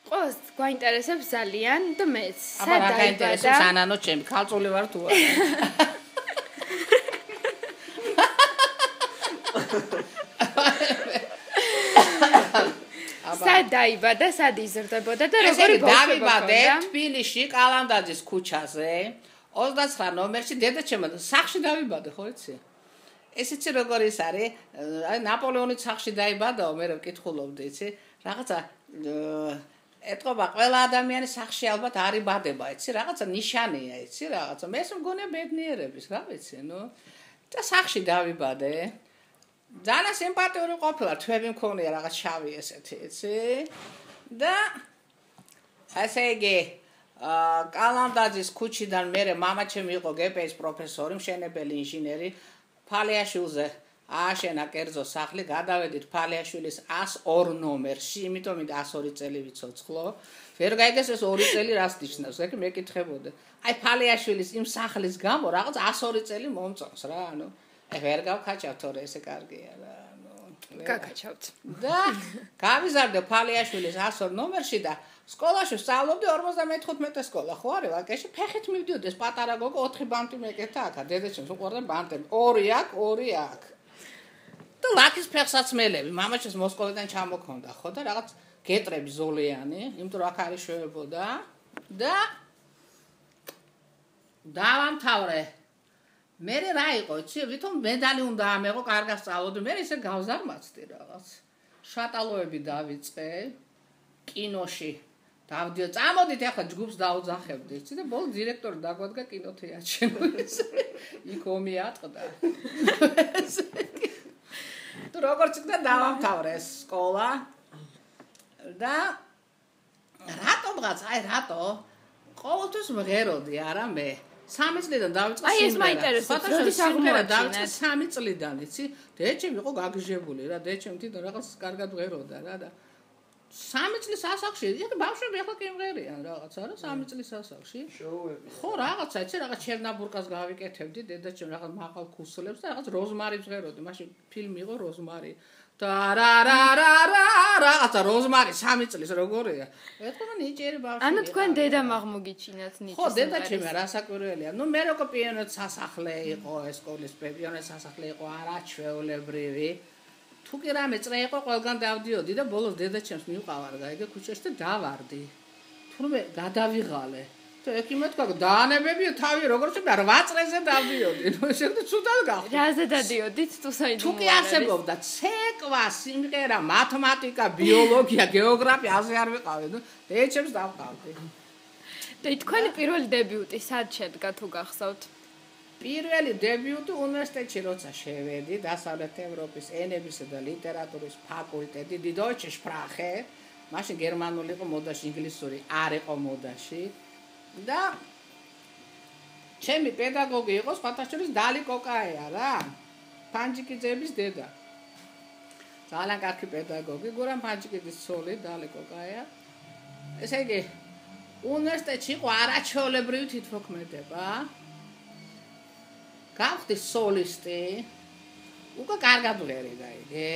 ყველას გვაინტერესებს ძალიან და მეც. აბა რა გაინტერესებს ანანო ჩემი, ქალწული ვარ თუ არა. სად დაიბადა, სად იზრდებოდა და როგორი დავიბადე თბილისში კალანდაძის ქუჩაზე 29 ნომერში დედაჩემმა სახლში დავიბადე ხო იცი? ეს იცი როგორ ის არის? აი ნაპოლეონის სახლში დაიბადაო, მე რა ვკითხულობდი, იცი? რაღაცა ეთყობა ყველა ადამიანის სახლში ალბათ არიბადება, იცი? რაღაცა ნიშანია, იცი? რაღაცა მე მგონია ბედნიერების, რა ვიცი, ნუ და სახლში დავიბადე. ძალიან სიმპათიური ყოფილა, თვები მქონია რაღაც შავი ესეთი, იცი? და ასე იგი კალანდაძის ქუჩიდან მე მამაჩემი იყო გპ-ის პროფესორი, მშენებელი ინჟინერი, ფალიაშვილზე ააშენა კერძო სახლი, გადავედით ფალიაშვილის 102 ნომერში, იმიტომ 102 წელი ვიცოცხლო. ვერ გაიგეს ეს 2 წელი რას ნიშნავს, ეგ მეკითხებოდა. აი ფალიაშვილის იმ სახლის გამო რაღაც 102 წელი მომწონს რა, ანუ ვერ გავქაჩავთ, თორე ესე კარგია რა, ანუ გაკაჩავთ. და გავიზარდე ფალიაშვილის 102 ნომერში და სკოლაში სწავლობდი 55 სკოლა, ხო არის ვაკეში, ფეხით მივდიოდი, ეს პატარა გოგო 4 ბანტი მეკეთა აქ, დედაჩემს უყვარდა ბანტები, 2 აქ, 2 აქ. და ლაკის ფეხსაცმელები, მამაჩემს მოსკოვიდან ჩამოქონდა, ხო და რაღაც გეტრები ზოლიანი, იმიტომ რომ აქ არის შევებოდა და დავამთავრე. მე რა იყო, იცი, ვითომ მედალი უნდა ამეღო, კარგად სწავლობდი, მე ისე გავზარმაცდი რაღაც. შატალოები დავიწყე კინოში. დავდიო, წამოდით ახლა ჯგუფს დაუძახებდი, იცი და ბოლოს დირექტორი დაგვადგა კინოთეატრში. იქ ომი ატყდა. თუ როგორც იქნა დავამთავრე სკოლა და რატომღაც, აი რატო ყოველთვის მღეროდი არა მე 3 წლიდან დავიწყე აი ეს მაინტერესებს, როდის აღმოაჩინეთ 3 წლიდან, იცი? დედაჩემი იყო გაგიჟებული რა, დედაჩემი თვითონ რაღაც კარგად მღეროდა რა და 3 წლის ასაკში, იქ ბავშვები ახლა კი მღერიან რაღაცა რა, 3 წლის ასაკში. შოუები. ხო, რაღაცა, იცი, რაღაც ჩერნაბურკას გავიკეთებდი, დედაჩემ რაღაც მაღალ ქუსლებს და რაღაც როზმარი მღეროდი. მაშინ ფილმი იყო როზმარი. და რაღაცა როზმარი 3 წლის როგორია. ეთქვა ნიჭიერი ბავშვი. ანუ თქვენ დედამ აღმოგიჩინათ ნიჭის. ხო, დედაჩემი რასაკვირველია. ნუ მე როგორ პიონერ სასახლე იყო, ეს სკოლის პიონერ სასახლე იყო არაჩვეულებრივი. თუ კი რამე წრე იყო, ყველგან დავდიოდი და ბოლოს დედაჩემს მივყავარ გაიგე ქუჩაში და დავარდი. თურმე გადავიღალე. და ეგ იმეთქვა, დაანებებია თავი როგორც უნდა 8 წრეზე დავდიოდი. ნუ ესე ცუდად გავხდი. რაზე დადიოდით თუ საიდუმლო? თუ კი არსებობდა ცეკვა, სიმღერა, მათემატიკა, ბიოლოგია, გეოგრაფია, აზე არ ვიყავი. ნუ დედაჩემს დავყავდი. და თქვენი პირველი დებიუტი სად შედგა თუ გახსოვთ? პირველი დებიუტი უნივერსიტეტში როცა შევედი, დასავლეთ ევროპის ენებისა და ლიტერატურის ფაკულტეტი, Die Deutsche Sprache, მაშინ გერმანული იყო მოდაში, ინგლისური არ იყო მოდაში. და ჩემი პედაგოგი იყო სხვათა შორის დალი კოკაია რა. ფანჯიკიძეების დედა. ძალიან კარგი პედაგოგი, გურამ ფანჯიკიძის ცოლი დალი კოკაია. ესე იგი უნივერსიტეტში იყო არაჩვეულებრივი თვითმოქმედება. გავხდი სოლისტი. უკვე კარგად ვღერი გაიგე,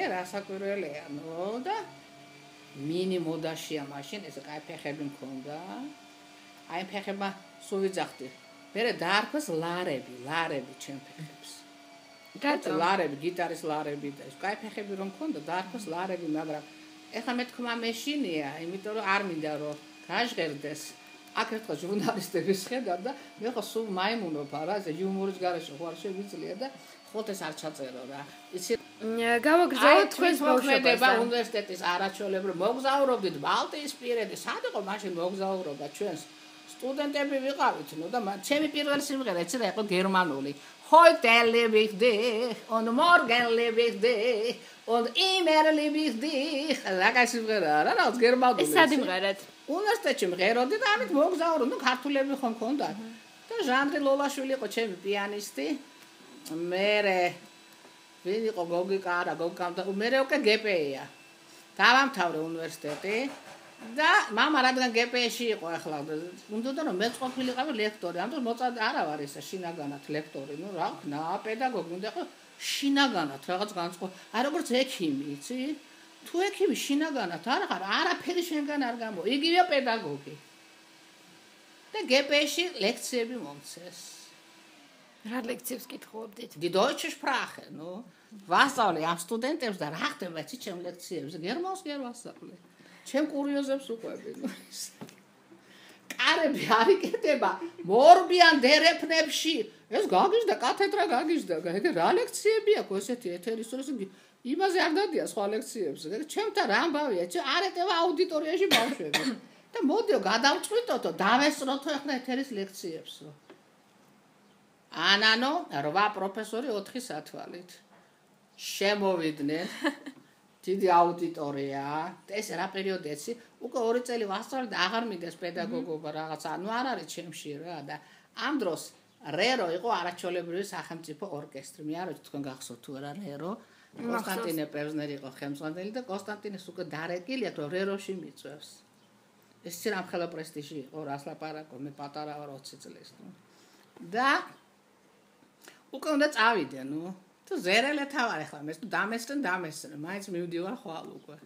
რასაკვირველია, ნუ და მინი მოდაშია მაშინ, ესე კაი ფეხები მქონდა. აი ფეხება სულ ვიძახდი. მერე დაარქვეს ლარები ჩემ ფეხებს. რატო? ლარები, გიტარის ლარები და ეს კაი ფეხები რომ მქონდა, დაარქვეს ლარები, მაგრამ ეხლა მე თქმა მეშინია, იმიტომ რომ არ მინდა რომ გაჟღერდეს. აქ ერთხელ ჟურნალისტები შეხედავ და მე ხო სულ მაიმუნობ რა, ეს იუმორის გარეშე ხო არ შევიძლია და ხოთ ეს არ ჩაწერო რა. იცი გავაგრძელოთ თქვენს მოქმედება უნივერსიტეტის არაჩვეულებრივ მოგზაურობდით ბალტიისპირეთში, სად იყო მაშინ მოგზაურობა ჩვენს სტუდენტები ვიყავით, ნუ და ჩემი პირველი სიმღერა იცი რა იყო გერმანული. Heute lebe ich dich und morgen lebe ich dich und immer lebe ich dich. რა სიმღერაა რა, რაღაც გერმანული. ეს სად იმღერეთ? უნივერსიტეტში მღეროდი და ამით მოგზაურო, ნუ ქართულები ხომ მქონდა. და ჟანრი ლოლაშვილი იყო ჩემი პიანისტი. მერე ვინ იყო გოგიკა არა, გოგიკამ და მერე უკვე გპ-ია. დავამთავრე უნივერსიტეტი და მამა რადგან გპ-ში იყო ახლა, უნდოდა რომ მეც ყოფილიყავი ლექტორი, ამიტომ მოწადე არა ვარ ესე შინაგანად ლექტორი, ნუ რა ვქნა, პედაგოგი უნდა იყო შინაგანად რაღაც განწყო. აი როგორც ექიმი, იცი? თუ ექიმი შინაგანად არ ხარ, არაფერი შენგან არ გამო. იგივე პედაგოგი. და გპ-ში ლექციები მომცეს. რა ლექციებს კითხავდით? Die deutsche Sprache, no? ვასწავლე ამ სტუდენტებს და რა ხდება იცი ჩემ ლექციებზე? გერმანს ვერ ვასწავლე. ჩემ კურიოზებს უყვები, no? კარები არ იკეთება მორბიან დერეფნებში. ეს გაგიჟდა კათედრა გაგიჟდა. რა ლექციები აქვს ესეთი ეთერის დროს იმაზე არ დადია სხვა ლექციებზე. ჩემთან რა ამბავია? არ ეტევა აუდიტორიაში ბავშვები. და მოდიო გადავწყვიტოთო, დავესწროთო ახლა ეთერის ლექციებსო. ანანო 8 პროფესორი 4 სათვალით. შემოვიდნენ. დიდი აუდიტორია. ეს რა პერიოდეცი? უკვე 2 წელი ვასწავლე და აღარ მიდეს პედაგოგობა რაღაცა. ანუ არ არის ჩემში რა და ამ დროს რერო იყო არაჩვეულებრივი სახელმწიფო ორკესტრი. მე არ ვიცი თქვენ გახსოვთ თუ არა რერო. კონსტანტინე პევზნერი იყო ხელმძღვანელი და კონსტანტინეს უკვე დარეკილი აქვს რომ რეროში მიწვევს. ეს ცირამხელა პრესტიჟი იყო რას ლაპარაკო მე პატარა ვარ 20 წლის. და უკვე უნდა წავიდე, ნუ. თუ ზერელეთა ვარ ახლა მე თუ დამესწრე, მაინც მივდივარ ხვალ უკვე.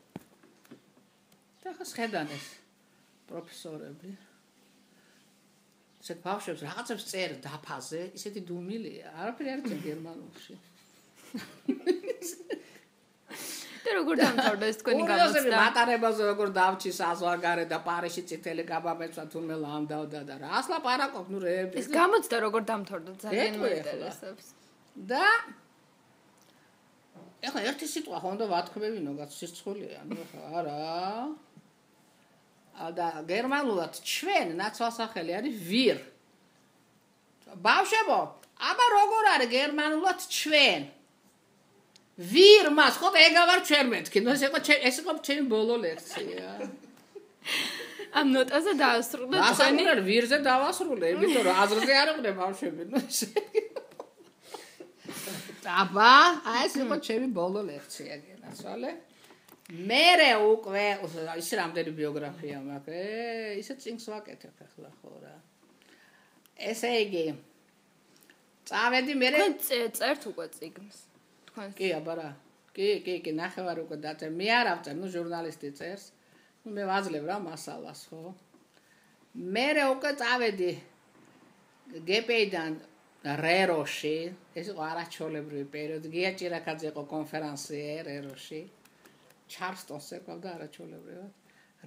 და ხა შედან ეს პროფესორები. ეს ბავშვებს რაღაცებს წერ დაფაზე, ისეთი დუმილია, არაფერი არ იცი გერმანულში. და როგორ დამთავრდა ეს თქვენი გამოცდა? მატარებაზე როგორ დავჭი საზღვარგარე და პარიში წითელი გაბაბებსა თურმე ლამდავდა და რას ლაპარაკობ, ნუ რეები. ეს გამოცდა როგორ დამთავრდა? ძალიან მაინტერესებს. და ეხლა ერთი სიტყვა ხომ და ვათქმევინო გაცისრცხულია, ნუ არა. და გერმანულად ჩვენ ნაცვალსახელი არის wir. ბავშვებო, აბა როგორ არის გერმანულად ჩვენ? wir მას ხო ეგავარ ჩვენ მეთქი, ნუ ეს იყო ჩემი ბოლო ლექცია. ამ ნოტაზე დაასრულე თქვენი? დასრულე wir-ზე დავასრულე, იმიტომ რომ აზრზე არ იყვნენ ბავშვები, ნუ ესე. აბა, ეს იყო ჩემი ბოლო ლექცია გენასვალე. მერე უკვე ის რამდენი ბიოგრაფია მაქვს, ისე წინს ვაკეთებ ახლა ხო რა. ესე იგი წავედი მერე წერთ უკვე წიგნს. თქვენ კი აბა რა. კი, ნახევარ უკვე დაწერ. მე არ ავწერ, ნუ ჟურნალისტი წერს. ნუ მე ვაძლევ რა მასალას ხო. მერე უკვე წავედი გპ-დან რეროში, ეს იყო არაჩვეულებრივი პერიოდი. გია ჭირაკაძე იყო კონფერენციერ რეროში. ჩარლსტონს ეკავდა არაჩვეულებრივად.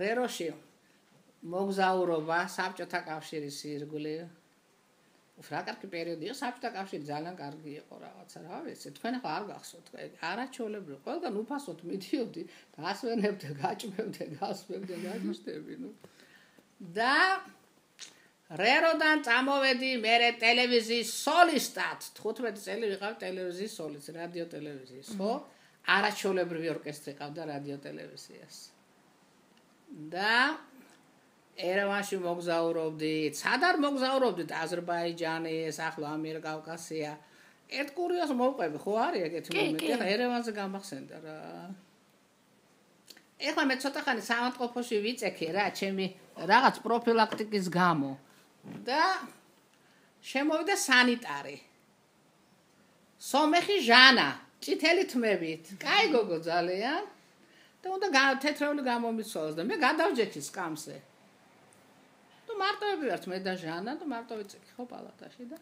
რეროში მოგზაურობა, საბჭოთა კავშირის ირგვლივ. რა კარგი პერიოდი იყო, საბჭოთა კავშირი ძალიან კარგი იყო რაღაცა, რა ვიცი, თქვენ ახლა არ გახსოვთ, არაჩვეულებრივი. ყველგან უფასოდ მიდიოდი, გასვენებდი, გაჭმევდი, გაჯიშდები, ნუ. და რეროდან წამოვედი მერე ტელევიზიის სოლისტად. 15 წელი ვიყავ ტელევიზიის სოლისტი, რადიო ტელევიზიის, ხო? არაჩვეულებრივი ორკესტრი ყავდა რადიო ტელევიზიას. და ერევანში მოგზაურობდი, სად არ მოგზაურობდით? აზერბაიჯანის, ახლა ამიერკავკასია. ერთ კურიოზს მოვყვები, ხო არის ეგეთი მომენტი? ახლა ერევანზე გამახსენდა რა. ეხლა მე ცოტა ხანი სამავთყოფოში ვიწექი რა, ჩემი რაღაც პროფილაქტიკის გამო. და შემოვიდა სანიტარი. სომეხი ჟანა, წითელი თმებით. კაი გოგო ძალიან. და უნდა თეთრეული გამომიცვალოს და მე გადავჯექი სკამზე. თუ მარტოები ვართ მე და ჟანა და მარტო ვიწექი ხო პალატაში და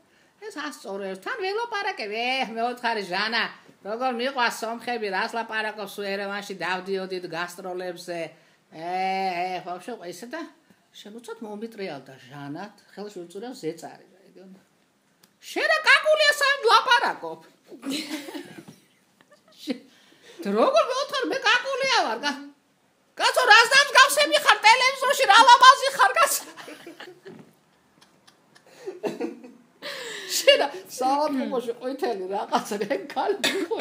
ეს ასწორებს. თან ველაპარაკები, მეოთხარი ჟანა, როგორ მიყვა სომხები, რას ლაპარაკობს ერევანში დავდიოდით გასტროლებზე. ბავშვი ისე და შემოწოთ მომიტრიალდა ჟანათ, ხელში უწურა ზეწარი რა იგივე. შენ რა კაკულია სამ ლაპარაკობ. როგორ მეოთხარ მე კაკულია ვარ. კაცო რას დამსგავსები ხარ ტელევიზორში რა ლაბაზი ხარ კაცო. შედა საავადმყოფოში ყვითელი რაღაცა კალბი ხო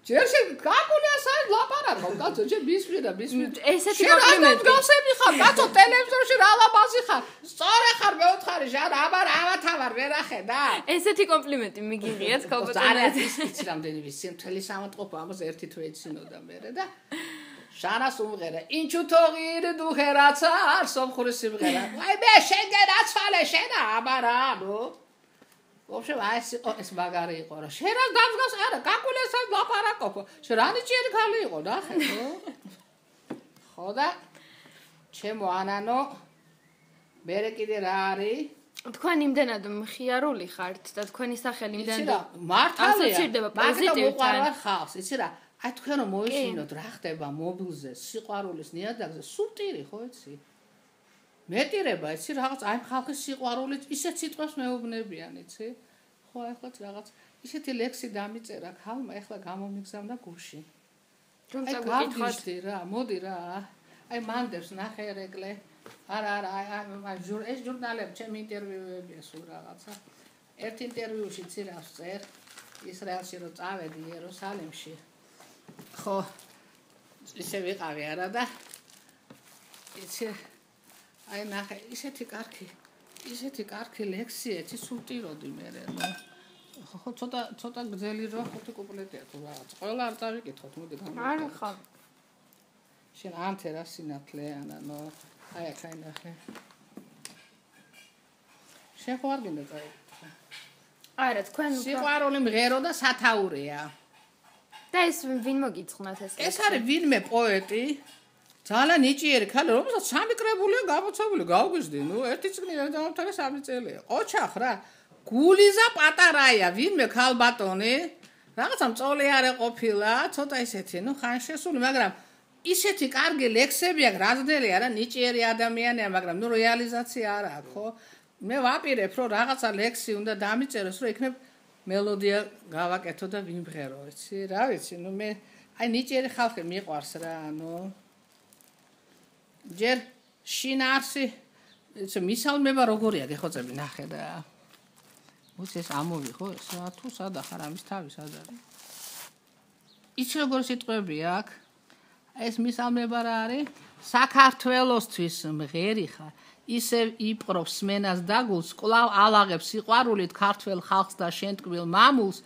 ჯერ შე კაკულია საერთოდ ლაპარაკობ კაცო ჯერ ბისმირა ესეთი კომპლიმენტი გავსები ხარ კაცო ტელევიზორში რა ლაბაზი ხარ სწორი ხარ მეოთხარი ჟანა აბარ ავათავარ ვერ ახედა ესეთი კომპლიმენტი მიგიღიათ კალბატონად იცი რამდენი ვიცი მთელი საავადმყოფო ამას ერთი თვე იცინოდა მე და ჟანას უმღერა ინჩუთოღირ დუხერაცა სომხური სიმღერა აი მე შენგენ აცვალე შენა აბარა ნუ ვაფშე ეს მაგარი იყო რა შენ რა დამსგავს არა კაკულესად ლაპარაკობ შენ რანი ჭიერი ხალი იყო ნახე ხო ხო და ჩემო ანანო მერე კიდე რა არის? თქვენ იმდენად მხიარული ხართ და თქვენი სახელი იმდენად მართალია. მაგიტომ უყვარვარ ხალხს, იცი რა? აი თქვენ რომ მოისმინოთ რა ხდება მობილზე, სიყვარულის ნიადაგზე, სუბტირი ხო იცი? მეტირება, იცი რაღაც აი ხალხის სიყვარულით ისეთ სიტყვებს მეუბნებიან, იცი? ხო, ახლაც რაღაც ისეთი ლექსი დამიწერა ხალმა, ეხლა გამომიგზავნა გულში. რომ აი გავგიჟდი რა, მოდი რა. აი მანდებს ნახე რეკლე. არა, ეს ჟურნალები, ჩემი ინტერვიუებია სულ რაღაცა. ერთ ინტერვიუში ცირავს წერ ისრაელში რომ წავედი იერუსალიმში. ხო, ისე ვიყავი არა და იცი აი ნახე ისეთი კარგი ლექსიეთი სულტიროდი მე რა. ხო, ცოტა გძელი რა ხუთი კუპლეტია თუ რაღაც. ყველა არ წავიკითხოთ, მოდი გამოვიდეთ. არ ხა. შენ ანთე რა სინათლე ანანო. აი აქ აი ნახე. შენ ხო არ გინდა წავიკითხო? არა, თქვენ სიყვარული მღერო და სათაურია. და ეს ვინ მოგიწყნათ ეს? ეს არის ვინმე პოეტი. ძალიან ნიჭიერი ქალი, რომელსაც სამი კრებულია გამოცემული, გავგიზდი, ერთი წიგნი ვერ დამთავრე 3 წელია. ყოჩახ რა. გულიზა პატარაია, ვინმე ქალბატონი. რაღაცა მწოლე არ ეყოფილა, ცოტა ისეთი, ხან შესული, მაგრამ ისეთი კარგი ლექსები აქვს, რაზდელი არა, ნიჭიერი ადამიანია, მაგრამ რეალიზაცია არ აქვს, ხო? მე ვაპირებ, რომ რაღაცა ლექსი უნდა დამიწეროს, რომ იქნებ მელოდია გავაკეთო და ვიმღერო, იცი? რა ვიცი, მე აი ნიჭიერი ხალხი მიყვარს რა, ჯერ შინაარსი, იცი, მისალმება როგორია, გეხოცები ნახე და უცე ეს ამოვი ხო, თუ სადა ხარ ამის თავი სად არის? იცი როგორ სიტყვები აქვს? ეს მისალმება რა არის? საქართველოსთვის მღერი ხარ, ისევ იპყრობს მენას და გულს, კვლავ ალაღებს სიყვარულით ქართველ ხალხს და შენ ტკბილ მამულს,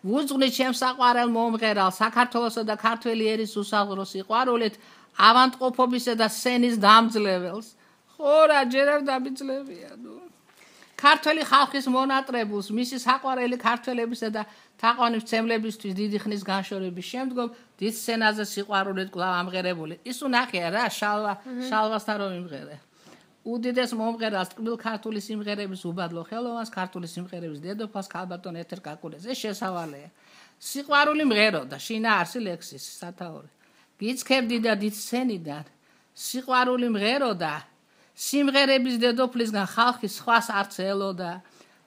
ვუძღვნით ჩემს საყვარელ მომღერალ, საქართველოსა და ქართველი ერის უსაღრო სიყვარულით, ავანტყოფობისა და სენის დამძლეველს. ხო რა, ჯერ არ დამიძლებია, ქართველი ხალხის მონატრებულს, მისი საყვარელი ქართველებისა და თაყვანისმცემლებისთვის დიდი ხნის განშორების შემდგომ დიდ სცენაზე სიყვარულით კვლავ ამღერებული. ის უნახია რა, შალვასთან რომ იმღერე. უდიდეს მომღერალს ტკბილ ქართული სიმღერების უბადლო ხელოვანს, ქართული სიმღერების დედოფალს ქალბატონ ეთერ კაკულეს. ეს შესავალია. სიყვარული მღერო და შინაარსი ლექსის სათაური. გიცხებდი და დიდ სცენიდან სიყვარული მღერო და სიმღერების დედოფლისგან ხალხის სხვას არც ელოდა.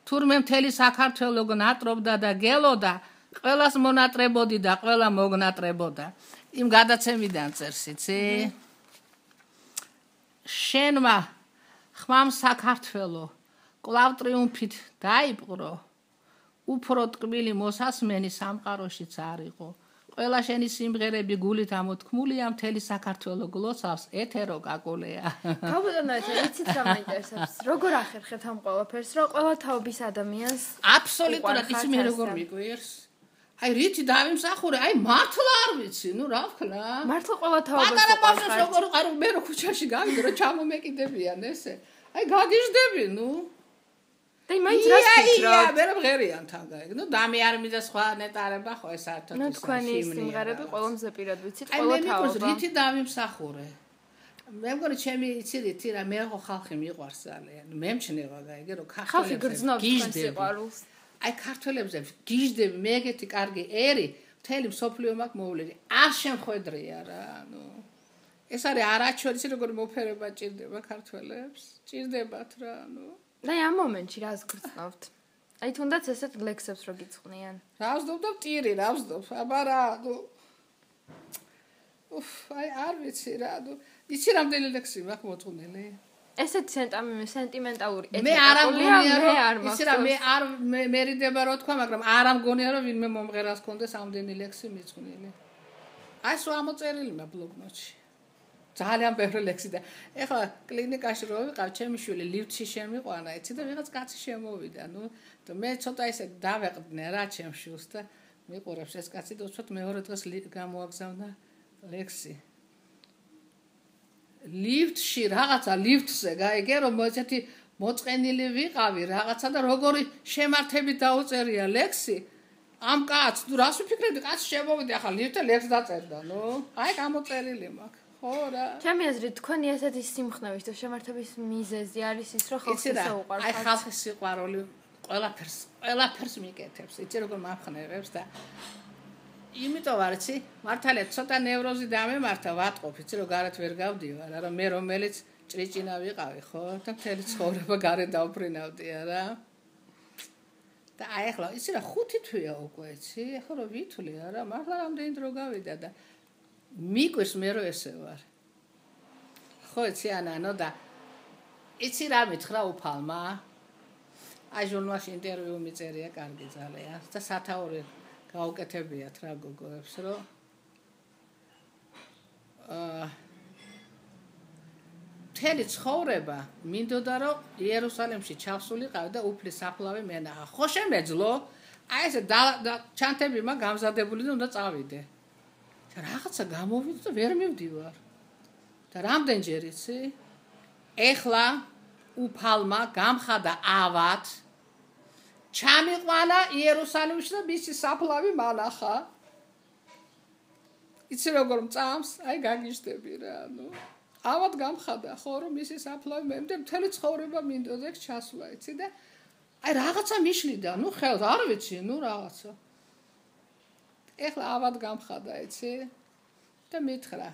თურმე მთელი საქართველო გნატრობდა და გელოდა, ყველას მონატრებოდი და ყველა მოგნატრებოდა. იმ გადაცემიდან წერს, იცი? შენმა ხმამ საქართველო კვლავ ტრიუმფით დაიპყრო, უფრო ტკბილი მოსასმენი სამყაროშიც არ იყო. ყველა შენი სიმღერები გულით ამოთქმულია, მთელი საქართველო გლოცავს, ეთერო კაკულეა. ქალბატონო, იცით რა მაინტერესებს? როგორ ახერხეთ ამ ყველაფერს, რომ ყველა თაობის ადამიანს აბსოლუტურად იცი მე როგორ მიკვირს? აი რითი დავიმსახურე, აი მართლა არ ვიცი, რა ვქნა? მართლა ყველა თაობას პატარა ბავშვს როგორ არ მე რო ქუჩაში გავიდე, რომ ჩამომეკიდებიან ესე. აი გაგიჟდები, და მაინც რას ფიქრობთ? მე რა მღერიან თან გაიგ. დამი არ მიდა სხვა ნეტარება ხო ეს საერთოდ ისე. თქვენი სიმღერები ყველამზე პირად ვიცით, ყველა თაობა. აი მე თაობა. რითი დავიმსახურე? მე მგონი ჩემი იცი რითი რა მე ხო ხალხი მიყვარს ძალიან. მე მჩნევა გაიგე რომ ხალხი გრძნობს თქვენს სიყვარულს. აი ქართველებზე გიჟდები მე ეგეთი კარგი ერი მთელი მსოფლიო მაქვს მოვლილი. არ შემხვედრია რა, ეს არის არაჩვენისი როგორი მოფერება ჭირდება ქართველებს. ჭირდებათ რა, და ამ მომენტში რას გრძნობთ? აი თუნდაც ესეთ ლექსებს რო გიწყნიან. რა ვსდობ და ტირი რა ვსდობ? აბა რა, აი არ ვიცი რა, იცი რამდენი ლექსი მაქვს მოწყნილი? ესეთ სენტიმენტალური მე არ მგონია რომ იცი რა მე არ მერიდება რო თქვა, მაგრამ არ მგონია რომ ვინმე მომღერალს კონდეს ამდენი ლექსი მიწყნილი. აი სულ ამოწერილი მაქვს ბლოგნოტში. ძალიან ბევრი ლექსი და ეხლა კლინიკაში რო ვიყავ, ჩემი შვილი ლიფტში შემიყვანა, იცი და ვიღაც კაცი შემოვიდა, და მე ცოტა ისე დავეყრდნე რა ჩემს შვილს და მიყურებს ეს კაცი და უცბად მეორე დღეს გამოაგზავნა ლექსი. ლიფტში რაღაცა ლიფტზე გაიგე რომ ესეთი მოწყენილი ვიყავი რაღაცა და როგორი შემართებით დაუწერია ლექსი ამ კაცს, რას ვიფიქრებდი, კაცი შემოვიდა ახლა ლიფტზე ლექს დაწერდა, აი გამოწერილი მაქვს. ხო რა. ჩემი აზრით თქვენი ესეთი სიმხნევის და შემართების მიზეზი არის ის, რომ ხალხს იცი რა, უყვარს. აი ხალხის სიყვარული ყველაფერს მიკეთებს. იცი როგორ მაფხნევებს და იმიტომ არიცი, მართალია ცოტა ნევროზი დამემართა ვატყობ, იცი რომ გარეთ ვერ გავდივარ, არა მე რომელიც ჭრიჭინა ვიყავი, ხო? და მთელი ცხოვრება გარეთ დავფრინავდი, არა? და აი ახლა იცი რა 5 თვეა უკვე, იცი? ახლა რომ ვითვლი, არა? მართლა რამდენი დრო გავიდა და მიკვირს მე რომ ესე ვარ. ხო, იცი ანანო და იცი რა მითხრა უფალმა? აი ჟურნალში ინტერვიუ მიწერია კარგი ძალიან და სათაური გაუკეთებიათ რა გოგოებს, რომ მთელი ცხოვრება მინდოდა რომ იერუსალიმში ჩავსულიყავი და უფლის საფლავი მენახა. ხო შემეძლო? აი ესე ჩანთები მაგ გამზადებული და უნდა წავიდე. და რაღაცა გამოვიდე და ვერ მივდივარ. და რამდენჯერ იცი? ეხლა უფალმა გამხადა ავად ჩამიყვანა იერუსალიმში და მისი საფლავი მანახა. იცი როგორ მწამს? აი გაგიჟდები რა, ნუ. ავად გამხადა, ხო, რომ მისი საფლავი მე მთელი ცხოვრება მინდოდა ეგ ჩასვლა, იცი და აი რაღაცა მიშლიდა, ნუ ხელს არ ვიცი, ნუ რაღაცა. ეხლა ავად გამხადა, იცი? და მითხრა.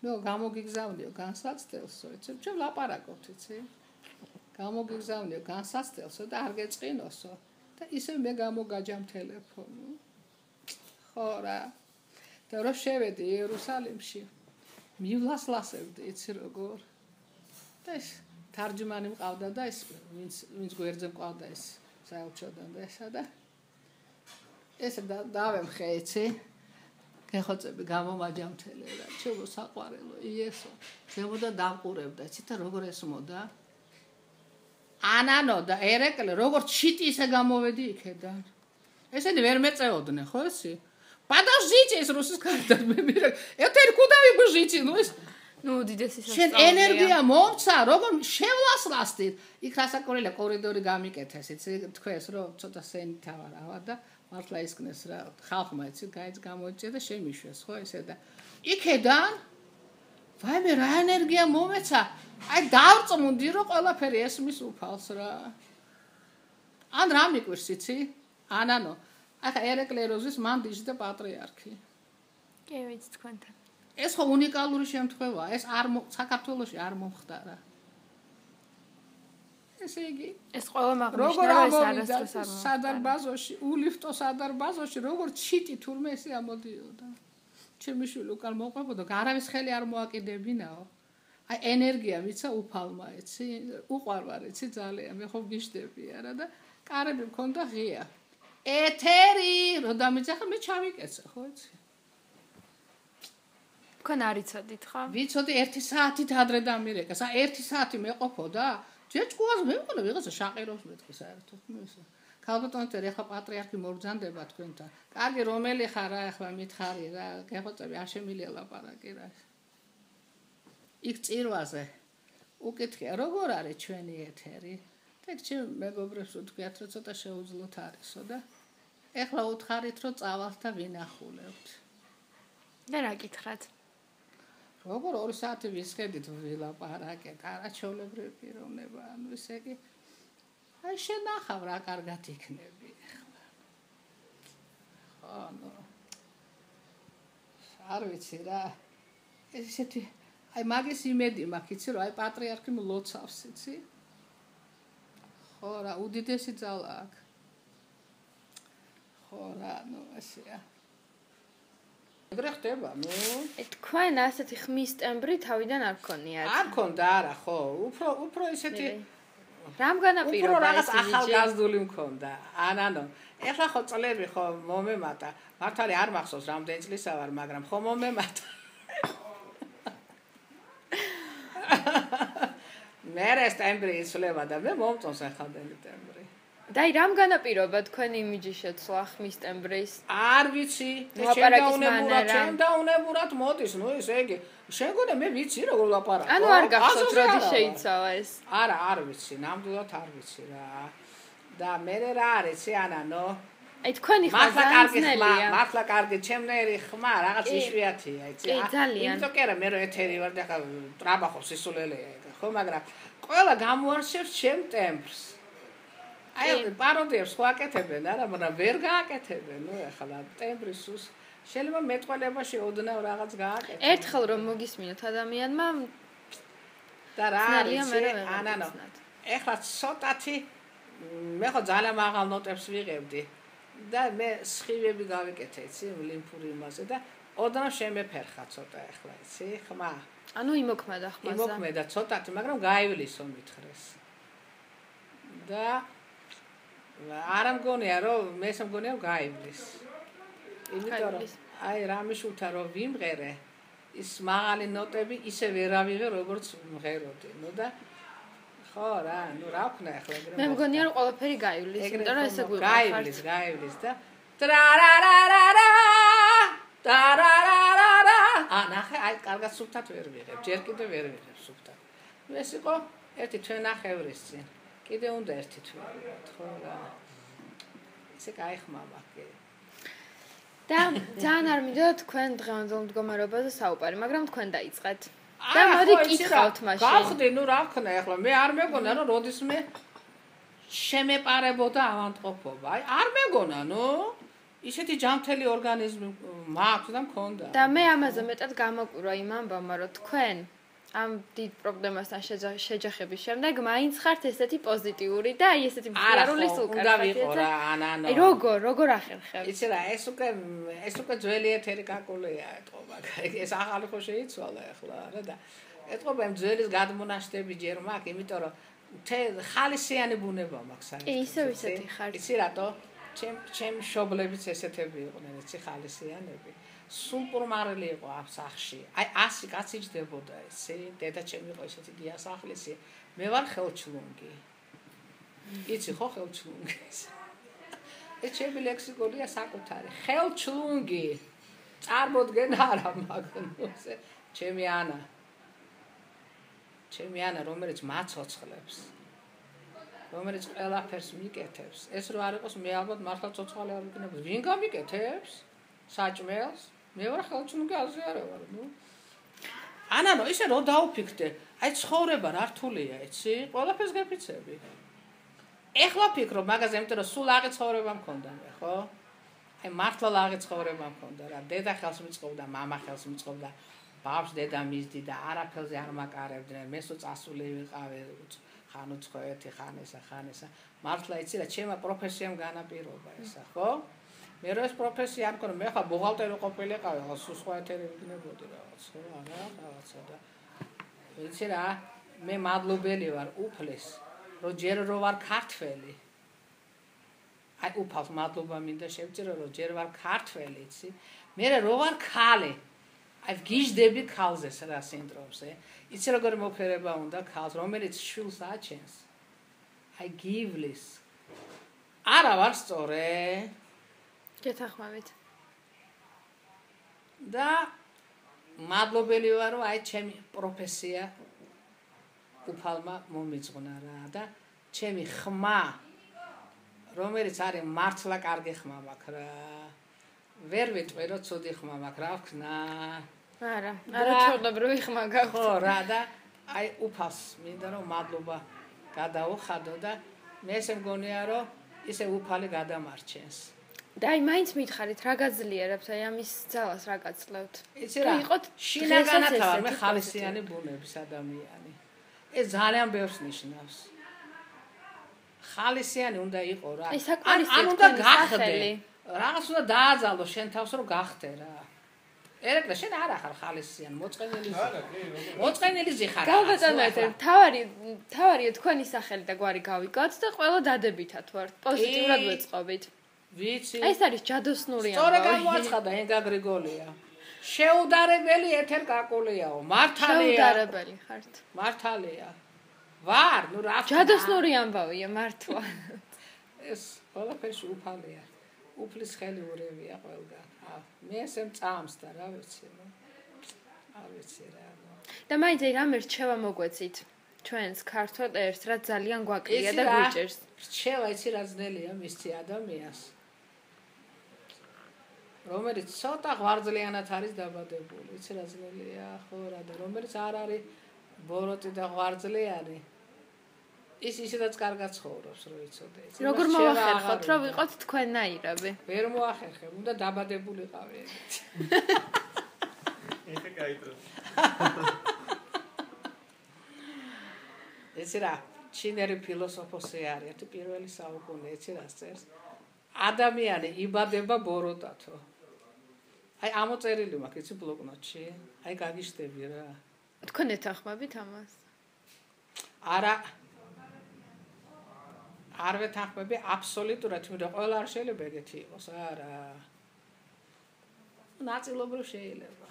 ნუ გამოგიგზავნიო განსაცდელსო, იცი? ჩვენ ლაპარაკობთ, იცი? გამოგიგზავნიო განსაცდელსო და არ გეწყინოსო და ისე მე გამოგაჯამ ტელეფონი. ხო რა. და რო შევედი იერუსალიმში მივლასლასებდი, იცი როგორ? და ეს თარჯმანი მყავდა და ეს ვინც გვერდზე მყავდა ეს საელჩოდან და ესა და ესე დავემხე, იცი? გეხოცები გამომაჯამთელე რა, ჩემო საყვარელო, იესო. ზემოდა დავყურებდა, იცი და როგორ ესმოდა? ანანო და ერეკლე როგორ ჩიტი ისე გამოვედი იქედან. ესენი ვერ მეწეოდნენ, ხო ისი? Подождите, ეს რუსის კარდა მე. ეთერ куда вы бежите? Ну ეს ნუ დიდესი სასწაულია. შენ ენერგია მომცა, როგორ შევლასლასდით. იქ რასაკურელა კორიდორი გამიკეთეს, იცი, თქვენს რომ ცოტა სენითა ვარავა და მართლა ისკნეს რა, ხალხმა იცი, გაიც გამოიწია და შემიშვეს, ხო ესე და იქედან ვაიმე რა ენერგია მომეცა. აი დავწმუნდი რომ ყველაფერი ესმის უფალს რა. ან რა მიკვირს იცი? ანანო ახლა ერეკლეროზის მანდიჟი და პატრიარქი. კი, ვიცი თქვენთან. ეს ხო უნიკალური შემთხვევაა, ეს არ საქართველოში არ მომხდარა. ესე იგი, ეს ყველა მაგნიშნა რომ ეს არასდროს არ სადარბაზოში, ულიფტო სადარბაზოში როგორ ჩიტი თურმე ესე ამოდიოდა. ჩემი შვილი უკან მოყვებოდა, არავის ხელი არ მოაკიდებინაო. აი ენერგია მიცა უფალმა, იცი? უყვარვარ, იცი ძალიან, მე ხო გიშდები არა და კარები მქონდა ღია. ეთერი, რო დამიძახა მე ჩავიკეცე, ხო იცი? თქვენ არ იცოდით ხო? ვიცოდი 1 საათით ადრე დამირეკა. 1 საათი მეყოფოდა. ჯეჭკუას მეკონა ვიღაცა შაყირობს მეთქი საერთოდ. ნუ ესე. ქალბატონეთერ ახლა პატრიარქი მოგზანდება თქვენთან. კარგი რომელი ხარ რა ახლა მითხარი რა, გეხოცები არ შემილია ლაპარაკი რა. იქ წირვაზე უკითხია როგორ არის ჩვენი ეთერი? და ჩემ მეგობრებს ვთქვიათ რომ ცოტა შეუძლოთ არისო და ეხლა უთხარით რომ წავალთ და ვინახულებთ. და რა გითხრათ? როგორ 2 საათი ვისხედით ვილაპარაკეთ, არაჩვეულებრივი პიროვნება, ანუ ესე იგი აი შენახავ რა კარგად იქნები ეხლა. ხო, ნუ არ ვიცი რა. ესეთი აი მაგის იმედი მაქვს, იცი რომ აი პატრიარქი მლოცავს, იცი? ხო რა, უდიდესი ძალა აქვს. ხო რა, ნუ ესეა. ეგრე ხდება, ნუ. თქვენ ასეთი ხმის ტემბრი თავიდან არ გქონიათ? არ გქონდა არა, ხო, უფრო ისეთი რამ განაპირობა ეს რაღაც ახალგაზრდული მქონდა. ანანო, ეხლა ხო წლები ხო მომემატა. მართალი არ მახსოვს რამდენი წლისა ვარ, მაგრამ ხო მომემატა. მე ეს ტემბრი იცვლება და მე მომწონს ახალდელი ტემბრი. და აი რამ განაპირობა თქვენი იმიჯი შეცვლა ხმის ტემბრის? არ ვიცი. შენ დაუნებურად მოდის, ნუ ესე იგი. შენ გონე მე ვიცი როგორ ლაპარაკო. ანუ არ გახსოვთ როდი შეიცავა ეს? არა, არ ვიცი, ნამდვილად არ ვიცი რა. და მე რა არის, ანანო? აი თქვენი ხმა მართლა მართლა კარგი ჩემნერი ხმა რაღაც იშვიათია იცი ძალიან იმიტომ კი არა მე რო ეთერი ვარ და ხა ტრაბახობს ისულელია ხო მაგრამ ყველა გამოარჩევს ჩემ ტემპს აი პაროდიებს ხო აკეთებენ არა მაგრამ ვერ გააკეთებენ ნუ ეხლა ტემბრის უსს შეიძლება მეტყველებაში ოდნავ რაღაც გააკეთო ერთხელ რომ მოგისმინოთ ადამიანმა და რა ანანო ეხლა ცოტათი მე ხო ძალიან მაღალ ნოტებს ვიღებდი და მე სხივები გავიკეთე იცი ლიმფური იმაზე და ოდნავ შემეფერხა ცოტა ეხლა იცი ხმა ანუ იმოქმედა ხმაზე იმოქმედა ცოტათი მაგრამ გაივლისო მითხრეს და არ მგონია რომ მე მგონია გაივლის იმიტომ რომ აი რამიშუთა რომ ვიმღერე ის მაღალი ნოტები ისე ვერ ავიღე როგორც მღეროდი ნუ და ხო რა ნუ რა ვქნა ახლა ეგრე მე მგონია რომ ყველაფერი გაივლის იმიტომ რომ ესე გვიყავს გაივლის და ტრარარარარა ტარარარარა ნახე აი კარგად სუფთად ვერ ვიღებ ჯერ კიდე ვერ ვიღებ სუფთად ნუ ეს იყო ერთი თვენახევრის წინ კიდე უნდა ერთი თვე ხო რა ესე кай ხმავა კი და ძალიან არ მინდა თქვენ დღევანდელ მდგომარეობაზე საუბარი მაგრამ თქვენ დაიწყეთ და მოდი კითხავთ მაშინ გავხდი ნუ რა ვქნა ახლა მე არ მეგონა რომ როდის მე შემეპარებოდა ავანტყოფობა აი არ მეგონა ნუ ისეთი ჯანმრთელი ორგანიზმი მაქვს და მქონდა და მე ამაზე მეტად გამაკვირვა იმ ამბავმა რომ თქვენ ამ დიდ პრობლემასთან შეჯახების შემდეგ მაინც ხართ ესეთი პოზიტიური და აი ესეთი მყარული სულკარ უნდა ვიყო რა ანანო აი როგორ ახერხებ იცი რა ეს უკვე ძველი ეთერი კაკულია ეთყობა ეს ახალი ხო შეიცვალა ახლა რა და ეთყობა იმ ძველის გადმონაშთები ჯერ მაქვს იმიტომ რომ ხალისიანი ბუნება მაქვს საერთოდ ისევ ისეთი ხარ იცი რატო ჩემ შობლებიც ესეთები იყვნენ იცი ხალისიანები სულ პორმარელი იყო ამ სახში. აი 100 კაცი ჯდებოდა ესე, დედა ჩემი იყო ესეთი გიასახლისი. მე ვარ ხელჩლუნგი. იცი ხო ხელჩლუნგი? ეს ჩემი ლექსიკონია საკუთარი. ხელჩლუნგი. წარმოდგენ არა მაგნოზე. ჩემი ანა. რომელიც მაცოცხლებს. რომელიც ყველაფერს მიკეთებს. ეს რო არ იყოს მე ალბათ მართლა ცოცხალი არ ვიქნებოდი. ვინ გამიკეთებს? საჭმელს მე ვარ ხელჩლუნგი აზე არა ვარ ნუ ანანო ისე რო დაუფიქრდე აი ცხოვრება რა რთულია იცი ყველაფერს გეფიცები ეხლა ფიქრობ მაგაზე იმიტომ რომ სულ აღი ცხოვრება მქონდა მე ხო აი მართლა აღი ცხოვრება მქონდა რა დედა ხელს მიწყობდა მამა ხელს მიწყობდა ბავშვს დედა მისდი და არაფერზე არ მაკარებდნენ მე სულ წასული ვიყავი ხან უცხოეთი ხან ესა მართლა იცი რა ჩემა პროფესიამ განაპირობა ესა ხო მე რო ეს პროფესია არ მქონდა მე ხა ბუღალტერი ყოფილიყავი ხო სულ სხვა ეთერი ვიგნებოდი რაღაც ხო არა რაღაცა და ვიცი რა მე მადლობელი ვარ უფლის რომ ჯერ რო ვარ ქართველი აი უფალს მადლობა მინდა შევწირო რომ ჯერ ვარ ქართველი იცი მე რო ვარ ქალი აი გიჟდები ქალზეს რა სინდრომზე იცი როგორ მოფერება უნდა ქალს რომელიც შვილს აჩენს აი გივლის არა ვარ სწორე გეთახმებით და მადლობელი ვარ რომ აი ჩემი პროფესია უფალმა მომიწყნა რა და ჩემი ხმა რომელიც არის მართლა კარგი ხმა მაქვს რა ვერ ვიტყვი რომ ცუდი ხმა მაქვს რა ვქნა არა ჩვეულებრივი ხმა გაქვს ხო რა და აი უფალს მინდა რომ მადლობა გადაუხადო და მე ესე მგონია რომ ისე უფალი გადამარჩენს და აი მაინც მითხარით რა გაძლიერებთ აი ამის ძალას რა გაწლევთ იცი რა შინაგანად ვარ მე ხალისიანი ბუნების ადამიანი ეს ძალიან ბევრს ნიშნავს ხალისიანი უნდა იყო რა ან უნდა გახდე რაღაც უნდა დააძალო შენ თავს რომ გახდე რა ერეკლე შენ არ ახარ ხალისიანი მოწყენილი ზიხარ გავგაწევთ თავარია თქვენი სახელი და გვარი გავიგოთ და ყველა დადებითად ვართ პოზიტიურად ვეწყობით ვიცი ეს არის ჯადოსნური ამბავი სწორე გამოაცხადა ენგა გრიგოლია შეუდარებელი ეთერ კაკულიაო მართალია შეუდარებელი ხართ მართალია ვარ ნუ რა ჯადოსნური ამბავია მართლა ეს ყველაფერში უფალია უფლის ხელი ურევია ყველგან მე ესემ წამს და რა ვიცი ნუ არ ვიცი რა და მაინც აი რამე რჩევა მოგვეცით ჩვენს ქართულ ერთს რაც ძალიან გვაკლია და გვიჭერს რჩევა იცი რა ძნელია მისცი ადამიანს რომელიც ცოტა ღვარძლიანად არის დაბადებული, იცი რა ძნელია, ხო რა და რომელიც არ არის ბოროტი და ღვარძლიანი, ის ისედაც კარგად ცხოვრობს, რო იცოდე. როგორ მოახერხოთ, რომ ვიყოთ თქვენნაირები? ვერ მოახერხებ, უნდა დაბადებულიყავი ეგეთი. ეხა გაიწრო. იცი რა, ჩინელი ფილოსოფოსი არის, ერთი პირველი საუკუნე, იცი რა წერს? ადამიანი იბადება ბოროტათო. აი ამოწერილი მაქვს, იცი ბლოკნოტში. აი გაგიშტები რა. თქვენ ეთანხმებით ამას? არა. არ ვეთანხმები აბსოლუტურად, იმიტომ რომ ყველა არ შეიძლება ეგეთი იყოს, არა. ნაწილობრივ შეიძლება.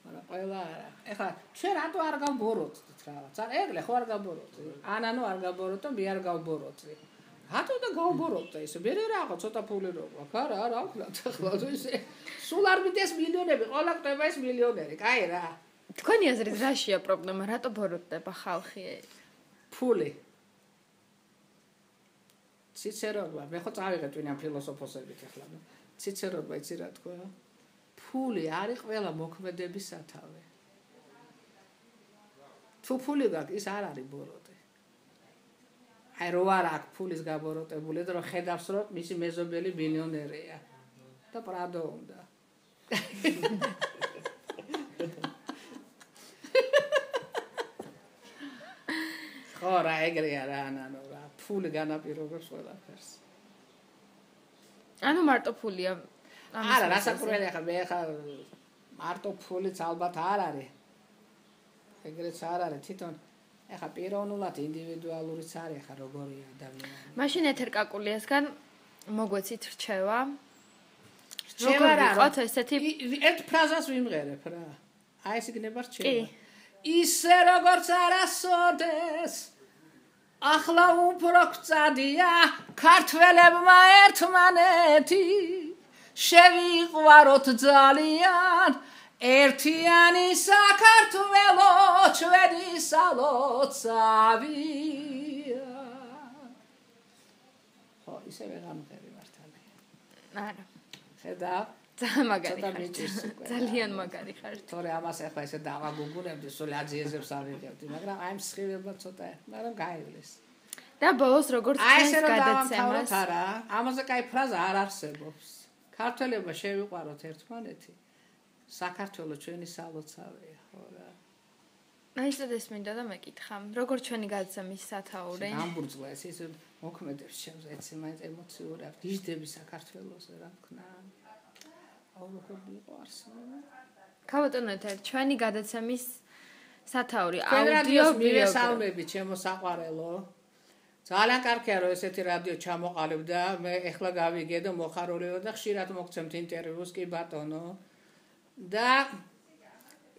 მაგრამ ყველა არა. ეხლა ჩვენ რატო არ გავბოროტდით რაღაც? ეგრე ხო არ გავბოროტდი. ანანო არ გავბოროტო, მე არ გავბოროტდი. რატო და გავბოროტდა ისე? მე რაღაც ცოტა ფული რო გვაქვს, არა, ვქნათ ახლა ისე. სულ არ მიდეს მილიონები, ყველა ხდება ეს მილიონერი, კაი რა. თქვენი აზრით რაშია პრობლემა? რატო ბოროტდება ხალხი? ფული. ციცერონმა, მე ხო წავიღეთ ვინამ ფილოსოფოსებით ახლა. ციცერონმა იცი რა თქვა? ფული არის ყველა მოქმედების სათავე. თუ ფული გაქვს, ის არ არის ბოროტი. აი რო არ აქვს ფულის გაბოროტებული და რო ხედავს რომ მისი მეზობელი მილიონერია და პრადო უნდა. ხო რა ეგრეა რა ანანო რა ფული განაპირობებს ყველაფერს. ანუ მარტო ფულია. არა, რასაკვირველია ხა მე ხა მარტო ფულიც ალბათ არ არის. ეგრეც არ არის თვითონ ეხა პიროვნულად ინდივიდუალურიც არის ხა როგორია ადამიანი. მაშინ ეთერკაკულიასგან მოგვეცით რჩევა. რჩევა რა ვიყოთ ესეთი ერთ ფრაზას ვიმღერებ რა. აი ეს იქნება რჩევა. ისე როგორც არასოდეს ახლა უფრო გწადია ქართველებმა ერთმანეთი შევიყვაროთ ძალიან ერთიანი საქართველო ჩვენი სალოცავია. ხო, ისე ვერ ამღერი მართალი. არა. ხედავ? ძალიან მაგარი ხარ. თორე ამას ახლა ესე დავაგუგურებდი, სულ აძიეზებს ავიღებდი, მაგრამ აი მსხივება ცოტა, მაგრამ გაივლის. და ბოლოს როგორც ჩვენს გადაცემას. არა, ამაზე კაი ფრაზა არ არსებობს. ქართველებმა შევიყვაროთ ერთმანეთი. საქართველო ჩვენი სალოცავია, ხო რა. აი ეს მინდა და მეკითხა, როგორ ჩვენი გადაცემის სათაური? ამბურწლა ეს მოქმედებს ჩემს ეცი მაინც ემოციურად. გიждდები საქართველოზე რა ვქნა. აუროხები იყო არსება. ქავატონეთ, ჩვენი გადაცემის სათაური აუდიო მივესალმები ჩემო საყვარელო. ძალიან კარგია რომ ესეთი რადიო ჩამოყალიბდა. მე ეხლა გავიგე და მოხარულიო და ხშირად მოგცემთ ინტერვიუს კი ბატონო. და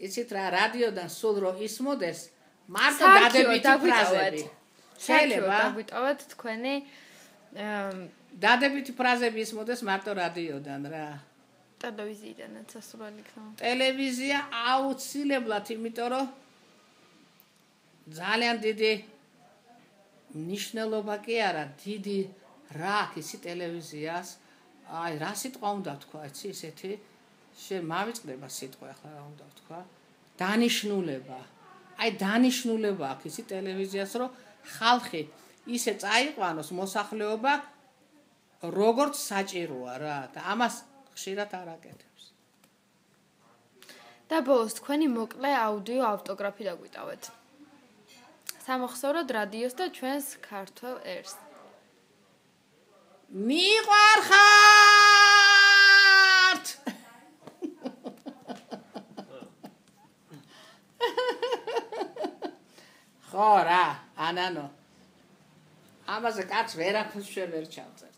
იცით რა რადიოდან სულ რო ისმოდეს მარტო დადებითი ფრაზები. შეიძლება დაგვიტოვოთ თქვენი დადებითი ფრაზები ისმოდეს მარტო რადიოდან რა. ტელევიზიიდანაც ასურველი იქნება. ტელევიზია აუცილებლად, იმიტომ რომ ძალიან დიდი ნიშნულობა კი არა, დიდი რა აქვს ისი ტელევიზიას. აი რა სიტყვა უნდა თქვა, იცი ესეთი შენ მავიწყდება სიტყვა ახლა რა უნდა თქვა? დანიშნულება. აი დანიშნულება აქვს ისი ტელევიზიას, რომ ხალხი ისე წაიყვანოს მოსახლეობა როგორც საჭიროა რა და ამას ხშირად არ აკეთებს. და ბოლოს თქვენი მოკლე აუდიო ავტოგრაფი დაგვიტოვეთ. სამახსოვროდ რადიოს და ჩვენს ქართულ ერს. მიყვარხართ! ხო რა, ანანო. ამაზე კაც ვერაფერს ვერ ჩავწერთ.